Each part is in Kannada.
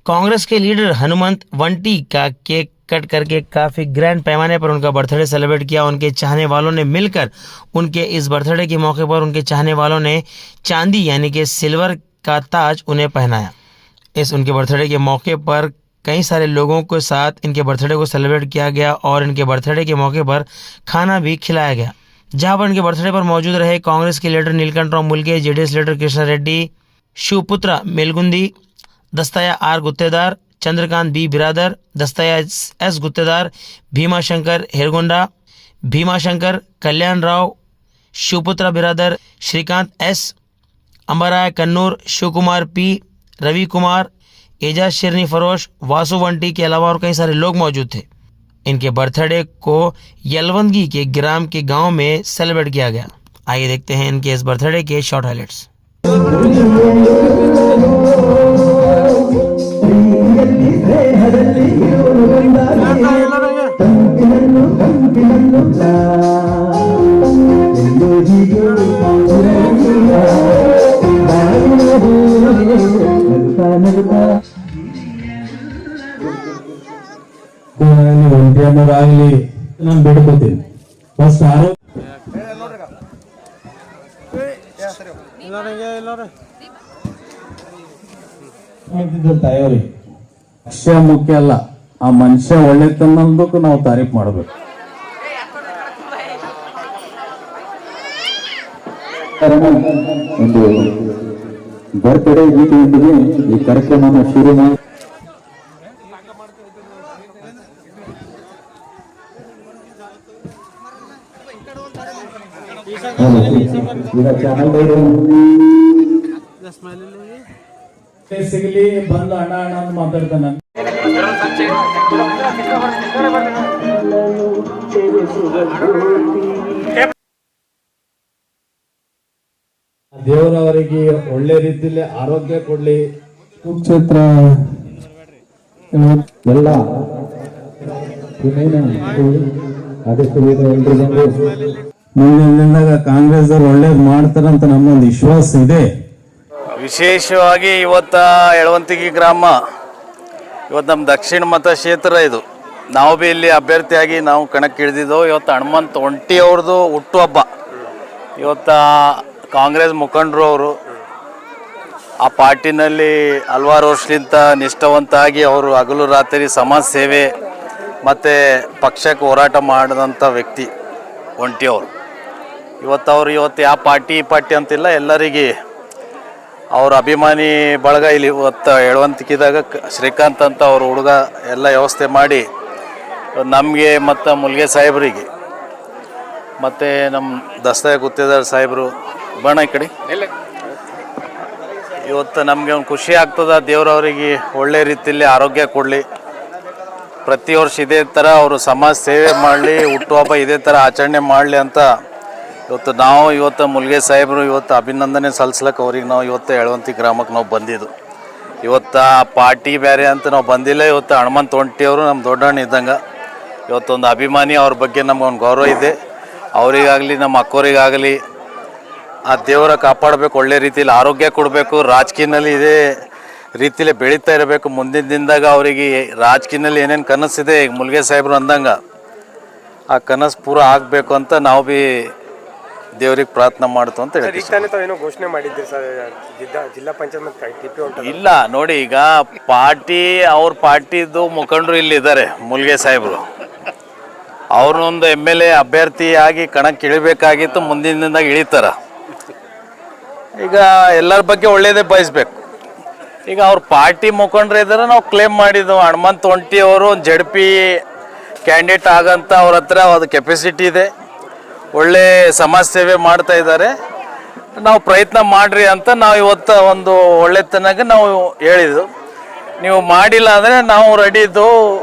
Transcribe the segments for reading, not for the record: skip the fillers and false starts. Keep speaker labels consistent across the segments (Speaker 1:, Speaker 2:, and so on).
Speaker 1: कांग्रेस के लीडर हनुमंत वंटी का केक कट करके काफी ग्रैंड पैमाने पर उनका बर्थडे सेलिब्रेट किया। उनके चाहने वालों ने मिलकर उनके इस बर्थडे के मौके पर उनके चाहने वालों ने चांदी यानी कि सिल्वर का ताज उन्हें पहनाया। इस उनके बर्थडे के मौके पर कई सारे लोगों के साथ इनके बर्थडे को सेलिब्रेट किया गया और इनके बर्थडे के मौके पर खाना भी खिलाया गया, जहां पर इनके बर्थडे पर मौजूद रहे कांग्रेस के leader Neelkanthrao Mulge, JDS leader Krishna Reddy, Shivputra Melgundi, Dastaya R Guttedar, Chandrakant B Biradar, Dastaya S Guttedar, Bhimashankar Hergonda, Bhimashankar, Kalyan Rao, Shivputra Biradar, Shrikant S, Ambaray Kannur, Shivakumar P, Ravi Kumar, Ejaz शेरनी फरोश, वासु वंटी के अलावा और कई सारे लोग मौजूद थे। इनके बर्थडे को यलवंगी के ग्राम के गांव में सेलिब्रेट किया गया। आइए देखते हैं इनके इस बर्थडे के शॉर्ट हाइलाइट्स।
Speaker 2: ಒಂಟಿಯನ್ನೋರಾಗಲಿ ನಾನು ಬೇಡ್ಕೋತೀನಿ ಫಸ್ಟ್ ತಾಯಿಯವ್ರಿ ಲಕ್ಷ್ಯ ಮುಖ್ಯ ಅಲ್ಲ, ಆ ಮನುಷ್ಯ ಒಳ್ಳೆತನದಕ್ಕೂ ನಾವು ತಾರೀಫ್ ಮಾಡಬೇಕು।
Speaker 3: ಒಂದು ಬರ್ತ್ಡೇ ಗೀತೆಯೊಂದಿಗೆ ಈ ಕಾರ್ಯಕ್ರಮವನ್ನು ಶುರು ಮಾಡಿ
Speaker 2: ಸಿಗಲಿ ಬಂದು ಅಣ್ಣ ಅಣ್ಣ ಅಂತ ಮಾತಾಡ್ತಾನೆ। ದೇವರವರಿಗೆ ಒಳ್ಳೆ ರೀತಿಯಲ್ಲಿ ಆರೋಗ್ಯ ಕೊಡ್ಲಿ।
Speaker 3: ಕುರುಕ್ಷೇತ್ರ ಎಲ್ಲ ಮುಂದಿನ ದಿನದಾಗ ಕಾಂಗ್ರೆಸ್ ಅವರು ಒಳ್ಳೇದು ಮಾಡ್ತಾರಂತ ನಮ್ಮೊಂದು ವಿಶ್ವಾಸ ಇದೆ।
Speaker 4: ವಿಶೇಷವಾಗಿ ಇವತ್ತ ಯಳವಂತಿಗೆ ಗ್ರಾಮ ಇವತ್ತು ನಮ್ಮ ದಕ್ಷಿಣ ಮತಕ್ಷೇತ್ರ ಇದು, ನಾವು ಭೀ ಇಲ್ಲಿ ಅಭ್ಯರ್ಥಿಯಾಗಿ ನಾವು ಕಣಕ್ಕಿಳಿದಿದ್ದೆವು। ಇವತ್ತು ಹನುಮಂತ ಒಂಟಿ ಅವ್ರದ್ದು ಹುಟ್ಟುಹಬ್ಬ। ಇವತ್ತು ಕಾಂಗ್ರೆಸ್ ಮುಖಂಡರು ಅವರು ಆ ಪಾರ್ಟಿನಲ್ಲಿ ಹಲವಾರು ವರ್ಷದಿಂದ ನಿಷ್ಠಾವಂತಾಗಿ ಅವರು ಹಗಲು ರಾತ್ರಿ ಸಮಾಜ ಸೇವೆ ಮತ್ತು ಪಕ್ಷಕ್ಕೆ ಹೋರಾಟ ಮಾಡಿದಂಥ ವ್ಯಕ್ತಿ ಒಂಟಿ ಅವರು। ಇವತ್ತು ಯಾವ ಪಾರ್ಟಿ ಅಂತಿಲ್ಲ, ಎಲ್ಲರಿಗೆ ಅವ್ರ ಅಭಿಮಾನಿ ಬಳಗ ಇಲ್ಲಿ ಇವತ್ತು ಯಳವಂತಿಕೆದಾಗ ಶ್ರೀಕಾಂತ್ ಅಂತ ಅವ್ರ ಹುಡುಗ ಎಲ್ಲ ವ್ಯವಸ್ಥೆ ಮಾಡಿ ನಮಗೆ ಮತ್ತು ಮುಲ್ಗೆ ಸಾಹೇಬ್ರಿಗೆ ಮತ್ತು ನಮ್ಮ ದಸ್ತಾಯ ಗುತ್ತೇದಾರ್ ಸಾಹೇಬರು ಬಣ್ಣ ಈ ಕಡೆ ಇವತ್ತು ನಮಗೆ ಒಂದು ಖುಷಿ ಆಗ್ತದೆ। ದೇವರವರಿಗೆ ಒಳ್ಳೆ ರೀತಿಯಲ್ಲಿ ಆರೋಗ್ಯ ಕೊಡಲಿ, ಪ್ರತಿ ವರ್ಷ ಇದೇ ಥರ ಅವರು ಸಮಾಜ ಸೇವೆ ಮಾಡಲಿ, ಹುಟ್ಟುಹಬ್ಬ ಇದೇ ಥರ ಆಚರಣೆ ಮಾಡಲಿ ಅಂತ ಇವತ್ತು ಮುಲ್ಗೆ ಸಾಹೇಬರು ಇವತ್ತು ಅಭಿನಂದನೆ ಸಲ್ಲಿಸ್ಲಕ್ಕೆ ಅವ್ರಿಗೆ ನಾವು ಇವತ್ತು ಯಳವಂತಿ ಗ್ರಾಮಕ್ಕೆ ನಾವು ಬಂದಿದ್ದು। ಇವತ್ತು ಆ ಪಾರ್ಟಿ ಬೇರೆ ಅಂತ ನಾವು ಬಂದಿಲ್ಲ। ಇವತ್ತು ಹನುಮಂತ ಒಂಟಿಯವರು ನಮ್ಮ ದೊಡ್ಡಣ್ಣ ಇದ್ದಂಗೆ, ಇವತ್ತೊಂದು ಅಭಿಮಾನಿ, ಅವ್ರ ಬಗ್ಗೆ ನಮಗೊಂದು ಗೌರವ ಇದೆ। ಅವರಿಗಾಗಲಿ ನಮ್ಮ ಅಕ್ಕೋರಿಗಾಗಲಿ ಆ ದೇವರ ಕಾಪಾಡಬೇಕು, ಒಳ್ಳೆ ರೀತಿಯಲ್ಲಿ ಆರೋಗ್ಯ ಕೊಡಬೇಕು, ರಾಜಕೀಯದಲ್ಲಿ ಇದೇ ರೀತಿಯಲ್ಲಿ ಬೆಳೀತಾ ಇರಬೇಕು। ಮುಂದಿನ ದಿನದಾಗ ಅವರಿಗೆ ರಾಜಕೀಯದಲ್ಲಿ ಏನೇನು ಕನಸಿದೆ ಈಗ ಮುಲ್ಗೆ ಸಾಹೇಬರು ಅಂದಂಗೆ ಆ ಕನಸು ಪೂರ ಆಗಬೇಕು ಅಂತ ನಾವು ಭೀ ದೇವ್ರಿಗೆ ಪ್ರಾರ್ಥನೆ ಮಾಡ್ತು ಅಂತ ಹೇಳಿ
Speaker 5: ಘೋಷಣೆ ಮಾಡಿದ್ರಿ ಸರ್ ಜಿಲ್ಲಾ ಪಂಚಾಯತ್
Speaker 4: ಇಲ್ಲ ನೋಡಿ, ಈಗ ಅವ್ರ ಪಾರ್ಟಿದು ಮುಖಂಡರು ಇಲ್ಲಿ ಇದ್ದಾರೆ, ಮುಲ್ಗೆ ಸಾಹೇಬರು ಅವ್ರನ್ನೊಂದು MLA ಅಭ್ಯರ್ಥಿಯಾಗಿ ಕಣಕ್ಕೆ ಇಳಿಬೇಕಾಗಿತ್ತು, ಮುಂದಿನ ದಿನದಾಗ ಇಳಿತಾರ। ಈಗ ಎಲ್ಲರ ಬಗ್ಗೆ ಒಳ್ಳೇದೇ ಬಯಸ್ಬೇಕು। ಈಗ ಅವ್ರ ಪಾರ್ಟಿ ಮುಖಂಡರು ಇದ್ದಾರೆ, ನಾವು ಕ್ಲೇಮ್ ಮಾಡಿದ್ದು ಹನುಮಂತ ಒಂಟಿ ಅವರು ZP ಕ್ಯಾಂಡಿಡೇಟ್ ಆಗಂತ ಅವ್ರ ಹತ್ರ ಅದು ಕೆಪಾಸಿಟಿ ಇದೆ, ಒಳ್ಳೆ ಸಮಾಜ ಸೇವೆ ಮಾಡ್ತಾ ಇದ್ದಾರೆ, ನಾವು ಪ್ರಯತ್ನ ಮಾಡ್ರಿ ಅಂತ ನಾವು ಇವತ್ತು ಒಂದು ಒಳ್ಳೆತನಾಗ ನಾವು ಹೇಳಿದ್ದು। ನೀವು ಮಾಡಿಲ್ಲ ಅಂದರೆ ನಾವು ರೆಡಿ ಇದ್ದು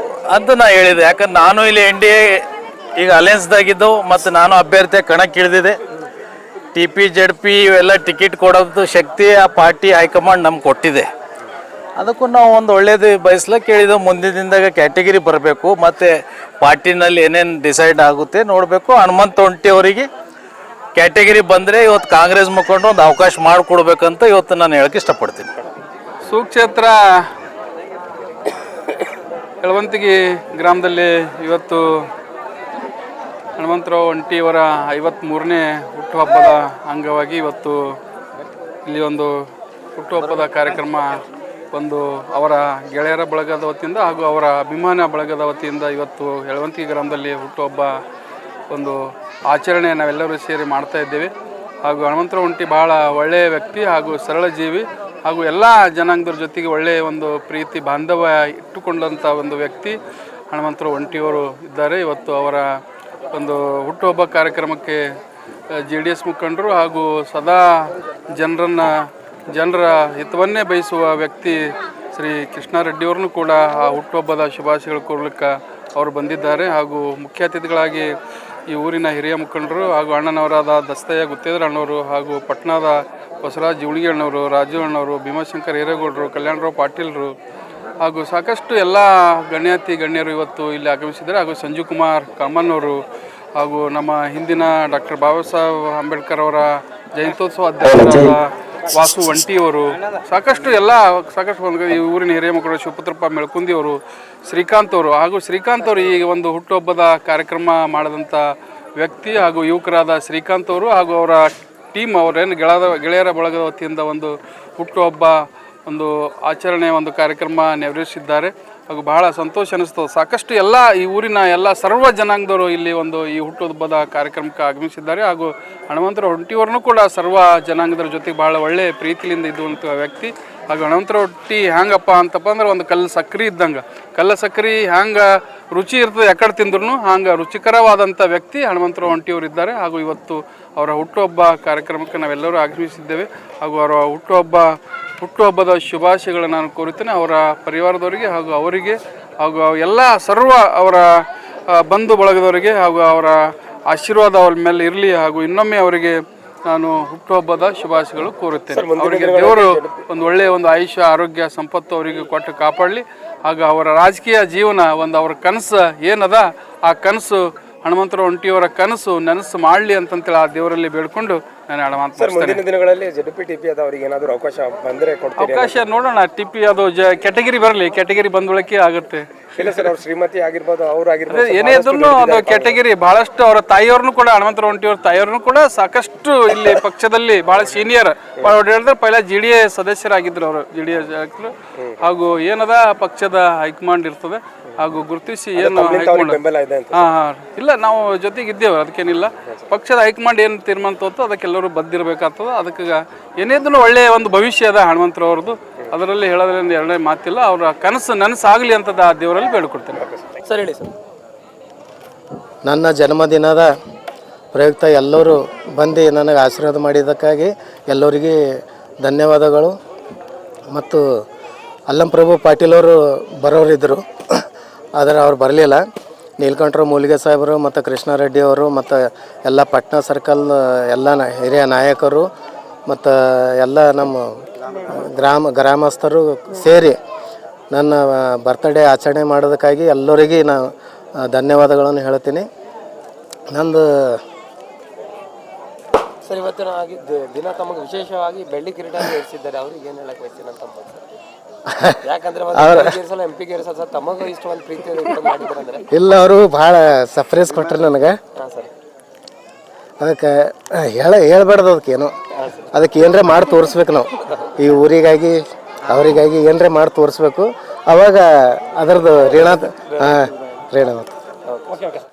Speaker 4: ಅಂತ ನಾನು ಹೇಳಿದೆ। ಯಾಕಂದ್ರೆ ನಾನು ಇಲ್ಲಿ NDA ಈಗ ಅಲಯನ್ಸ್ದಾಗಿದ್ದು ಮತ್ತು ನಾನು ಅಭ್ಯರ್ಥಿಯಾಗಿ ಕಣಕ್ಕೆ ಇಳಿದಿದೆ। TP ZP ಇವೆಲ್ಲ ಟಿಕೆಟ್ ಕೊಡೋದು ಶಕ್ತಿ ಆ ಪಾರ್ಟಿ ಹೈಕಮಾಂಡ್ ನಮ್ಗೆ ಕೊಟ್ಟಿದೆ, ಅದಕ್ಕೂ ನಾವು ಒಂದು ಒಳ್ಳೇದು ಬಯಸ್ಲಕ್ಕೆ ಹೇಳಿದ್ದು। ಮುಂದಿನ ದಿನದಾಗ ಕ್ಯಾಟಗಿರಿ ಬರಬೇಕು ಮತ್ತು ಪಾರ್ಟಿನಲ್ಲಿ ಏನೇನು ಡಿಸೈಡ್ ಆಗುತ್ತೆ ನೋಡಬೇಕು। ಹನುಮಂತ ಒಂಟಿ ಅವರಿಗೆ ಕ್ಯಾಟಗಿರಿ ಬಂದರೆ ಇವತ್ತು ಕಾಂಗ್ರೆಸ್ ಮುಖಂಡರು ಒಂದು ಅವಕಾಶ ಮಾಡಿಕೊಡ್ಬೇಕಂತ ಇವತ್ತು ನಾನು ಹೇಳಕ್ಕೆ ಇಷ್ಟಪಡ್ತೀನಿ।
Speaker 6: ಸುಕ್ಷೇತ್ರ ಯಳವಂತಿಗೆ ಗ್ರಾಮದಲ್ಲಿ ಇವತ್ತು ಹನುಮಂತರಾವ್ ಒಂಟಿಯವರ 53ನೇ ಹುಟ್ಟುಹಬ್ಬದ ಅಂಗವಾಗಿ ಇವತ್ತು ಇಲ್ಲಿ ಒಂದು ಹುಟ್ಟುಹಬ್ಬದ ಕಾರ್ಯಕ್ರಮ ಒಂದು ಅವರ ಗೆಳೆಯರ ಬಳಗದ ವತಿಯಿಂದ ಹಾಗೂ ಅವರ ಅಭಿಮಾನ ಬಳಗದ ವತಿಯಿಂದ ಇವತ್ತು ಯಳವಂತಿಗೆ ಗ್ರಾಮದಲ್ಲಿ ಹುಟ್ಟುಹಬ್ಬ ಒಂದು ಆಚರಣೆ ನಾವೆಲ್ಲರೂ ಸೇರಿ ಮಾಡ್ತಾ ಇದ್ದೇವೆ. ಹಾಗೂ ಹನುಮಂತರಾವ್ ಒಂಟಿ ಭಾಳ ಒಳ್ಳೆಯ ವ್ಯಕ್ತಿ ಹಾಗೂ ಸರಳ ಜೀವಿ ಹಾಗೂ ಎಲ್ಲ ಜನಾಂಗದವ್ರ ಜೊತೆಗೆ ಒಳ್ಳೆಯ ಒಂದು ಪ್ರೀತಿ ಬಾಂಧವ್ಯ ಇಟ್ಟುಕೊಂಡಂಥ ಒಂದು ವ್ಯಕ್ತಿ ಹನುಮಂತರಾವ್ ಒಂಟಿಯವರು ಇದ್ದಾರೆ. ಇವತ್ತು ಅವರ ಒಂದು ಹುಟ್ಟುಹಬ್ಬ ಕಾರ್ಯಕ್ರಮಕ್ಕೆ JDS ಮುಖಂಡರು ಹಾಗೂ ಸದಾ ಜನರ ಹಿತವನ್ನೇ ಬಯಸುವ ವ್ಯಕ್ತಿ ಶ್ರೀ ಕೃಷ್ಣಾರೆಡ್ಡಿಯವ್ರನ್ನೂ ಕೂಡ ಆ ಹುಟ್ಟುಹಬ್ಬದ ಶುಭಾಶಯಗಳು ಕೋರ್ಲಿಕ್ಕೆ ಅವರು ಬಂದಿದ್ದಾರೆ. ಹಾಗೂ ಮುಖ್ಯ ಅತಿಥಿಗಳಾಗಿ ಈ ಊರಿನ ಹಿರಿಯ ಮುಖಂಡರು ಹಾಗೂ ಅಣ್ಣನವರಾದ ದಸ್ತಯ್ಯ ಗುತ್ತೇದಾರ್ ಅಣ್ಣವರು ಹಾಗೂ ಪಟ್ಟಣದ ಬಸವರಾಜ್ ಜೀವಣಿಗೆ ಅಣ್ಣವರು, ರಾಜು ಅಣ್ಣವರು, ಭೀಮಾಶಂಕರ್ ಹಿರೇಗೌಡರು, ಕಲ್ಯಾಣರಾವ್ ಪಾಟೀಲ್ರು ಹಾಗೂ ಸಾಕಷ್ಟು ಎಲ್ಲ ಗಣ್ಯರು ಇವತ್ತು ಇಲ್ಲಿ ಆಗಮಿಸಿದ್ದಾರೆ. ಹಾಗೂ ಸಂಜೀವ್ ಕುಮಾರ್ ಕಾಮನ್ನವರು ಹಾಗೂ ನಮ್ಮ ಹಿಂದಿನ ಡಾಕ್ಟರ್ ಬಾಬಾ ಸಾಹೇಬ್ ಅಂಬೇಡ್ಕರ್ ಅವರ ಜಯಂತ್ಯೋತ್ಸವ ಅಧ್ಯಕ್ಷರಾದ ವಾಸು ಒಂಟಿಯವರು ಸಾಕಷ್ಟು ಈ ಊರಿನ ಹಿರಿಯ ಮಕ್ಕಳು ಶಿವಪುತ್ರಪ್ಪ ಮೆಳ್ಕುಂದಿಯವರು, ಶ್ರೀಕಾಂತ್ ಅವರು ಈ ಒಂದು ಹುಟ್ಟುಹಬ್ಬದ ಕಾರ್ಯಕ್ರಮ ಮಾಡಿದಂಥ ವ್ಯಕ್ತಿ ಹಾಗೂ ಯುವಕರಾದ ಶ್ರೀಕಾಂತ್ ಅವರು ಹಾಗೂ ಅವರ ಟೀಮ್ ಅವರೇನು ಗೆಳೆಯರ ಬಳಗದ ವತಿಯಿಂದ ಒಂದು ಹುಟ್ಟುಹಬ್ಬ ಒಂದು ಆಚರಣೆ ಒಂದು ಕಾರ್ಯಕ್ರಮ ನೆರವೇರಿಸಿದ್ದಾರೆ. ಹಾಗೂ ಬಹಳ ಸಂತೋಷ ಅನಿಸ್ತದೆ. ಸಾಕಷ್ಟು ಎಲ್ಲ ಈ ಊರಿನ ಎಲ್ಲ ಸರ್ವ ಜನಾಂಗದವರು ಇಲ್ಲಿ ಒಂದು ಈ ಹುಟ್ಟುಹಬ್ಬದ ಕಾರ್ಯಕ್ರಮಕ್ಕೆ ಆಗಮಿಸಿದ್ದಾರೆ. ಹಾಗೂ ಹನುಮಂತರಾವ್ ಒಂಟಿಯವ್ರನ್ನೂ ಕೂಡ ಸರ್ವ ಜನಾಂಗದವ್ರ ಜೊತೆಗೆ ಭಾಳ ಒಳ್ಳೆಯ ಪ್ರೀತಿಯಿಂದ ಇದ್ದಂಥ ವ್ಯಕ್ತಿ. ಹಾಗೂ ಹನುಮಂತರಾವ್ ಒಂಟಿ ಹ್ಯಾಂಗಪ್ಪ ಅಂತಪ್ಪ ಅಂದ್ರೆ ಒಂದು ಕಲ್ಲು ಸಕ್ರೆ ಇದ್ದಂಗೆ, ಕಲ್ಲು ಸಕ್ರೆ ಹ್ಯಾಂಗೆ ರುಚಿ ಇರ್ತದೆ ಎಕ್ಕಡೆ ತಿಂದ್ರೂ ಹಂಗೆ ರುಚಿಕರವಾದಂಥ ವ್ಯಕ್ತಿ ಹನುಮಂತರಾವ್ ಒಂಟಿಯವರು ಇದ್ದಾರೆ. ಹಾಗೂ ಇವತ್ತು ಅವರ ಹುಟ್ಟುಹಬ್ಬ ಕಾರ್ಯಕ್ರಮಕ್ಕೆ ನಾವೆಲ್ಲರೂ ಆಗಮಿಸಿದ್ದೇವೆ. ಹಾಗೂ ಅವರ ಹುಟ್ಟುಹಬ್ಬದ ಶುಭಾಶಯಗಳನ್ನು ನಾನು ಕೋರುತ್ತೇನೆ ಅವರ ಪರಿವಾರದವರಿಗೆ ಹಾಗೂ ಅವರಿಗೆ ಹಾಗೂ ಎಲ್ಲ ಸರ್ವ ಅವರ ಬಂಧು ಬಳಗದವರಿಗೆ ಹಾಗೂ ಅವರ ಆಶೀರ್ವಾದ ಅವರ ಮೇಲೆ ಇರಲಿ. ಹಾಗೂ ಇನ್ನೊಮ್ಮೆ ಅವರಿಗೆ ನಾನು ಹುಟ್ಟುಹಬ್ಬದ ಶುಭಾಶಯಗಳು ಕೋರುತ್ತೇನೆ. ಅವರಿಗೆ ದೇವರು ಒಂದು ಒಳ್ಳೆಯ ಒಂದು ಆಯುಷ್ಯ ಆರೋಗ್ಯ ಸಂಪತ್ತು ಅವರಿಗೆ ಕೊಟ್ಟು ಕಾಪಾಡಲಿ. ಹಾಗೂ ಅವರ ರಾಜಕೀಯ ಜೀವನ ಒಂದು ಅವರ ಕನಸು ಏನದ ಆ ಕನಸು ಹನುಮಂತರಾವ್ ಒಂಟಿಯವರ ಕನಸು ನನಸು ಮಾಡಲಿ ಅಂತಂತೇಳಿ ಆ ದೇವರಲ್ಲಿ ಬೇಡ್ಕೊಂಡು ನಾನು
Speaker 5: ಮುಂದಿನ ದಿನಗಳಲ್ಲಿ ZPTP ಅವರಿಗೆ ಏನಾದರೂ ಅವಕಾಶ ಬಂದರೆ
Speaker 6: ಅವಕಾಶ ನೋಡೋಣ. ಟಿಪಿ ಅದು ಕ್ಯಾಟಗರಿ ಬರಲಿ, ಕ್ಯಾಟಗರಿ ಬಂದೊಳಕ್ಕೆ ಆಗುತ್ತೆ.
Speaker 5: ಇಲ್ಲ ಸರ್, ಅವ್ರ ಶ್ರೀಮತಿ ಆಗಿರ್ಬೋದು, ಅವ್ರಾಗಿರ್ಬೋದು,
Speaker 6: ಏನೇ ಇದ್ರು ಅದು ಕ್ಯಾಟಗರಿ ಬಹಳಷ್ಟು ಅವರ ತಾಯಿಯವ್ರನ್ನೂ ಕೂಡ ಹನುಮಂತರಾವ್ ಒಂಟಿಯವ್ರ ತಾಯಿಯವ್ರನ್ನೂ ಕೂಡ ಸಾಕಷ್ಟು ಇಲ್ಲಿ ಪಕ್ಷದಲ್ಲಿ ಬಹಳ ಸೀನಿಯರ್ ಹೇಳಿದ್ರೆ ಪೈಲ JDS ಸದಸ್ಯರಾಗಿದ್ರು ಅವರು. JDS ಹಾಗೂ ಏನದ ಪಕ್ಷದ ಹೈಕಮಾಂಡ್ ಇರ್ತದೆ ಹಾಗೂ ಗುರುತಿಸಿ ಏನು ಇಲ್ಲ ನಾವು ಜೊತೆಗಿದ್ದೇವೆ, ಅದಕ್ಕೇನಿಲ್ಲ. ಪಕ್ಷದ ಹೈಕಮಾಂಡ್ ಏನು ತೀರ್ಮಾನ ತೋರ್ತೋ ಅದಕ್ಕೆಲ್ಲರೂ ಬದ್ದಿರಬೇಕಾಗ್ತದೆ. ಅದಕ್ಕೆ ಏನೇದನ್ನು ಒಳ್ಳೆಯ ಒಂದು ಭವಿಷ್ಯ ಅದ ಹನುಮಂತರಾವ್ರದ್ದು, ಅದರಲ್ಲಿ ಹೇಳೋದ್ರಿಂದ ಎರಡನೇ ಮಾತಿಲ್ಲ. ಅವರ ಕನಸು ನನಸಾಗಲಿ ಅಂತ ಆ ದೇವರಲ್ಲಿ ಬೇಡ್ಕೊಡ್ತೇನೆ.
Speaker 5: ಸರ್ ಹೇಳಿ ಸರ್.
Speaker 7: ನನ್ನ ಜನ್ಮದಿನದ ಪ್ರಯುಕ್ತ ಎಲ್ಲರೂ ಬಂದು ನನಗೆ ಆಶೀರ್ವಾದ ಮಾಡಿದ್ದಕ್ಕಾಗಿ ಎಲ್ಲರಿಗೆ ಧನ್ಯವಾದಗಳು. ಮತ್ತು ಅಲ್ಲಂಪ್ರಭು ಪಾಟೀಲ್ ಅವರು ಬರೋರಿದ್ದರು, ಆದರೆ ಅವ್ರು ಬರಲಿಲ್ಲ. ನೀಲಕಂಠರಾವ್ ಮೂಲಿಗೆ ಸಾಹೇಬರು ಮತ್ತು ಕೃಷ್ಣಾರೆಡ್ಡಿ ಅವರು ಮತ್ತು ಎಲ್ಲ ಪಟ್ನಾ ಸರ್ಕಲ್ ಎಲ್ಲ ಹಿರಿಯ ನಾಯಕರು ಮತ್ತು ಎಲ್ಲ ನಮ್ಮ ಗ್ರಾಮಸ್ಥರು ಸೇರಿ ನನ್ನ ಬರ್ತ್ಡೇ ಆಚರಣೆ ಮಾಡೋದಕ್ಕಾಗಿ ಎಲ್ಲರಿಗೆ ನಾನು ಧನ್ಯವಾದಗಳನ್ನು ಹೇಳ್ತೀನಿ. ನಂದು
Speaker 5: ಸರ್ ಇವತ್ತಿನ ದಿನ ತಮಗೆ ವಿಶೇಷವಾಗಿ ಬೆಳ್ಳಿ ಕಿರೀಟ ಏರಿಸಿದ್ದಾರೆ, ಅವ್ರಿಗೆ ಏನು ಹೇಳಕ್ಕೆ ಬಯಸ್ತೀನಿ ಅಂತ ಯಾಕಂದ್ರೆ MP ಗೆ ಸರ್ ತಮಗೂ ಇಷ್ಟೊಂದು ಪ್ರೀತಿ ಮಾಡಿದ್ರೆ
Speaker 7: ಇಲ್ಲ, ಅವರು ಭಾಳ ಸರ್ಪ್ರೈಸ್ ಕೊಟ್ಟರು ನನಗೆ. ಅದಕ್ಕೆ ಹೇಳ್ಬಾರ್ದು, ಅದಕ್ಕೇನು ಅದಕ್ಕೆ ಏನರೇ ಮಾಡಿ ತೋರಿಸ್ಬೇಕು ನಾವು. ಈ ಊರಿಗಾಗಿ ಅವರಿಗಾಗಿ ಏನರೇ ಮಾಡಿ ತೋರಿಸ್ಬೇಕು, ಅವಾಗ ಅದರದ್ದು ಋಣ